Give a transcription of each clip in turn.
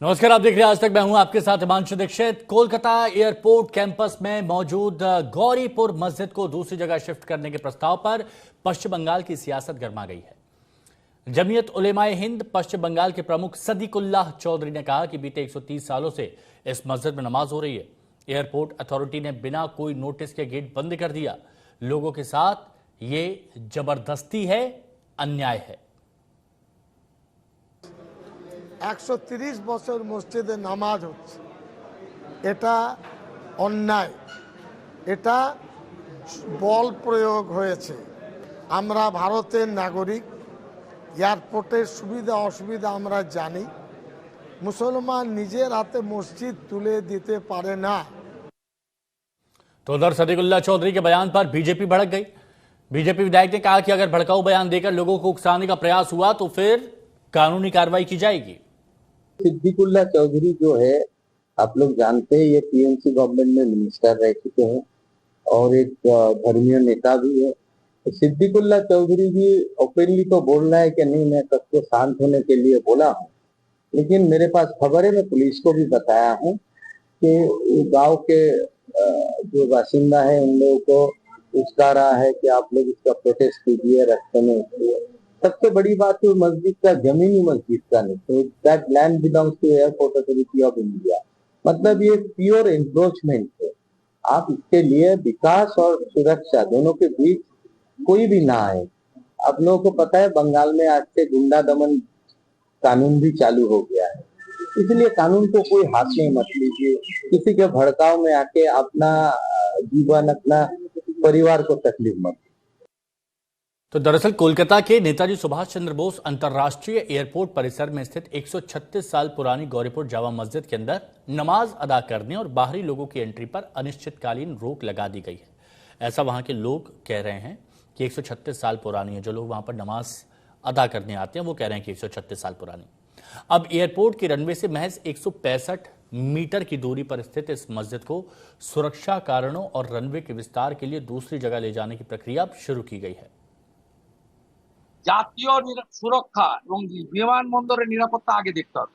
नमस्कार, आप देख रहे हैं आज तक। मैं हूं आपके साथ हिमांशु दीक्षित। कोलकाता एयरपोर्ट कैंपस में मौजूद गौरीपुर मस्जिद को दूसरी जगह शिफ्ट करने के प्रस्ताव पर पश्चिम बंगाल की सियासत गर्मा गई है। जमीयत उलेमाए हिंद पश्चिम बंगाल के प्रमुख सदीकुल्लाह चौधरी ने कहा कि बीते 130 सालों से इस मस्जिद में नमाज हो रही है। एयरपोर्ट अथॉरिटी ने बिना कोई नोटिस के गेट बंद कर दिया। लोगों के साथ ये जबरदस्ती है, अन्याय है। 130 বছর মসজিদে নামাজ হচ্ছে, এটা অন্যায়, এটা বল প্রয়োগ হয়েছে। আমরা ভারতের নাগরিক, এয়ারপোর্টের সুবিধা অসুবিধা আমরা জানি। মুসলমান নিজের হাতে মসজিদ তুলে দিতে পারে না। तो उधर सदीकुल्लाह चौधरी के बयान पर बीजेपी भड़क गई। बीजेपी विधायक ने कहा कि अगर भड़काऊ बयान देकर लोगों को उकसाने का प्रयास हुआ तो फिर कानूनी कार्रवाई की जाएगी। सिद्दीकुल्लाह चौधरी जो है, आप लोग जानते हैं, ये टीएमसी गवर्नमेंट में मिनिस्टर रह चुके हैं और एक धर्मीय नेता भी है। तो सिद्दीकुल्लाह चौधरी जी ओपनली तो बोल रहा है कि नहीं, मैं सबको शांत होने के लिए बोला हूँ, लेकिन मेरे पास खबर है, मैं पुलिस को भी बताया हूँ कि गांव के जो बासिंदा है उन लोगों को उकसा रहा है कि आप लोग इसका प्रोटेस्ट कीजिए, रास्ते में उतरिए। सबसे बड़ी बात है मस्जिद का जमीनी मस्जिद का नहीं, तो that land belongs to airport authority of India. मतलब ये प्योर एंक्रोचमेंट है। आप इसके लिए विकास और सुरक्षा दोनों के बीच कोई भी ना आए। आप लोगों को पता है बंगाल में आज से गुंडा दमन कानून भी चालू हो गया है, इसलिए कानून को कोई हाथ में मत लीजिए। किसी के भड़काव में आके अपना जीवन, अपना परिवार को तकलीफ मत। तो दरअसल कोलकाता के नेताजी सुभाष चंद्र बोस अंतर्राष्ट्रीय एयरपोर्ट परिसर में स्थित 136 साल पुरानी गौरीपुर जामा मस्जिद के अंदर नमाज अदा करने और बाहरी लोगों की एंट्री पर अनिश्चितकालीन रोक लगा दी गई है। ऐसा वहां के लोग कह रहे हैं कि 136 साल पुरानी है। जो लोग वहां पर नमाज अदा करने आते हैं वो कह रहे हैं कि 136 साल पुरानी। अब एयरपोर्ट के रनवे से महज 165 मीटर की दूरी पर स्थित इस मस्जिद को सुरक्षा कारणों और रनवे के विस्तार के लिए दूसरी जगह ले जाने की प्रक्रिया शुरू की गई है। জাতীয় সুরক্ষা এবং বিমানবন্দরের নিরাপত্তা আগে দেখতে হবে।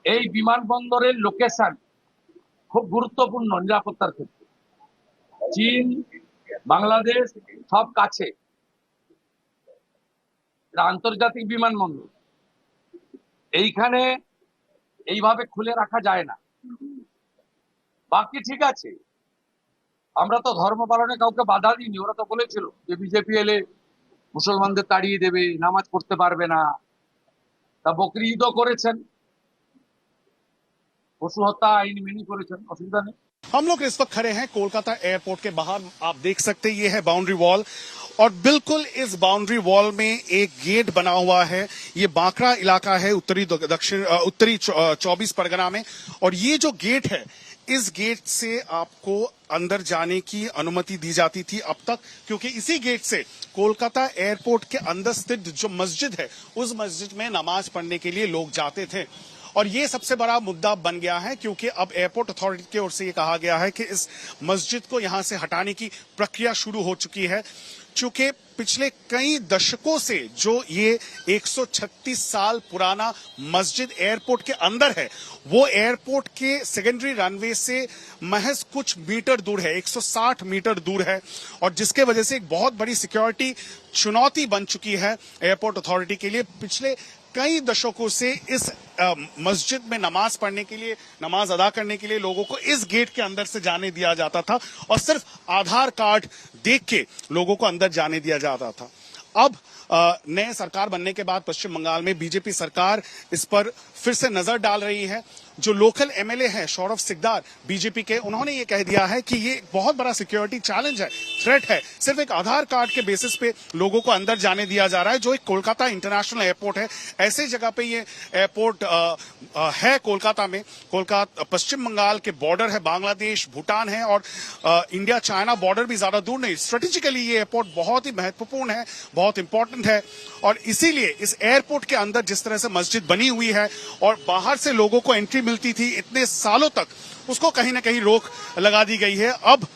এই বিমানবন্দরের লোকেশন খুব গুরুত্বপূর্ণ নিরাপত্তার ক্ষেত্রে। চীন, বাংলাদেশ সব কাছে, আন্তর্জাতিক বিমানবন্দর। এইখানে এইভাবে খুলে রাখা যায় না। বাকি ঠিক আছে, আমরা তো ধর্ম পালনে কাউকে বাধা দিইনি। ওরা তো বলেছিল যে বিজেপি এলে মুসলমানদের তাড়িয়ে দেবে, নামাজ পড়তে পারবে না। তা বকরি ঈদও করেছেন, পশু হত্যা আইন মেনে করেছেন, অসুবিধা নেই। हम लोग इस वक्त खड़े हैं कोलकाता एयरपोर्ट के बाहर। आप देख सकते हैं ये है बाउंड्री वॉल और बिल्कुल इस बाउंड्री वॉल में एक गेट बना हुआ है। ये बांकड़ा इलाका है उत्तरी 24 परगना में, और ये जो गेट है, इस गेट से आपको अंदर जाने की अनुमति दी जाती थी अब तक, क्योंकि इसी गेट से कोलकाता एयरपोर्ट के अंदर स्थित जो मस्जिद है उस मस्जिद में नमाज पढ़ने के लिए लोग जाते थे। और ये सबसे बड़ा मुद्दा बन गया है, क्योंकि अब एयरपोर्ट अथॉरिटी की ओर से ये कहा गया है कि इस मस्जिद को यहां से हटाने की प्रक्रिया शुरू हो चुकी है। चूंकि पिछले कई दशकों से जो ये 136 साल पुराना मस्जिद एयरपोर्ट के अंदर है, वो एयरपोर्ट के सेकेंडरी रनवे से महज कुछ मीटर दूर है, 160 मीटर दूर है, और जिसके वजह से एक बहुत बड़ी सिक्योरिटी चुनौती बन चुकी है एयरपोर्ट अथॉरिटी के लिए। पिछले कई दशकों से इस मस्जिद में नमाज पढ़ने के लिए, नमाज अदा करने के लिए लोगों को इस गेट के अंदर से जाने दिया जाता था और सिर्फ आधार कार्ड देख के लोगों को अंदर जाने दिया जाता था। अब नए सरकार बनने के बाद पश्चिम बंगाल में बीजेपी सरकार इस पर फिर से नजर डाल रही है। जो लोकल एमएलए हैं सौरभ सिकदार बीजेपी के, उन्होंने ये कह दिया है कि ये बहुत बड़ा सिक्योरिटी चैलेंज है, थ्रेट है। सिर्फ एक आधार कार्ड के बेसिस पे लोगों को अंदर जाने दिया जा रहा है, जो एक कोलकाता इंटरनेशनल एयरपोर्ट है। ऐसे जगह पे ये एयरपोर्ट है कोलकाता में। कोलकाता पश्चिम बंगाल के बॉर्डर है, बांग्लादेश, भूटान है, और इंडिया चाइना बॉर्डर भी ज्यादा दूर नहीं। स्ट्रेटेजिकली ये एयरपोर्ट बहुत ही महत्वपूर्ण है, बहुत इंपॉर्टेंट है, और इसीलिए इस एयरपोर्ट के अंदर जिस तरह से मस्जिद बनी हुई है और बाहर से लोगों को एंट्री मिलती थी इतने सालों तक, उसको कहीं ना कहीं रोक लगा दी गई है। अब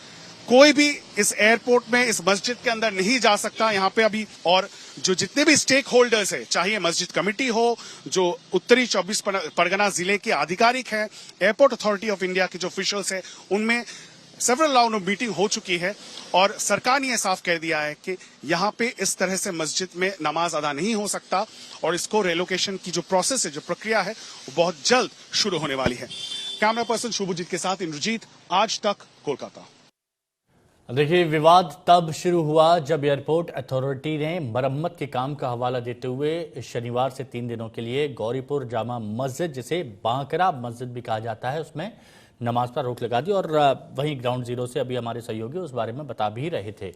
कोई भी इस एयरपोर्ट में, इस मस्जिद के अंदर नहीं जा सकता। यहाँ पे अभी और जो जितने भी स्टेक होल्डर्स है, चाहे मस्जिद कमेटी हो, जो उत्तरी 24 परगना जिले के आधिकारिक हैं, एयरपोर्ट अथॉरिटी ऑफ इंडिया के जो ऑफिशियल्स हैं, उनमें सेवरल राउंड ऑफ मीटिंग हो चुकी है और सरकार ने यह साफ कह दिया है कि यहां पे इस तरह से मस्जिद में नमाज अदा नहीं हो सकता और इसको रेलोकेशन की जो प्रोसेस है, जो प्रक्रिया है, वो बहुत जल्द शुरू होने वाली है। कैमरा पर्सन शुभजीत के साथ इंद्रजीत, आज तक, कोलकाता। देखिए, विवाद तब शुरू हुआ जब एयरपोर्ट अथॉरिटी ने मरम्मत के काम का हवाला देते हुए शनिवार से 3 दिनों के लिए गौरीपुर जामा मस्जिद, जिसे बांकरा मस्जिद भी कहा जाता है, उसमें नमाज पर रोक लगा दी। और वहीं ग्राउंड जीरो से अभी हमारे सहयोगी उस बारे में बता भी रहे थे।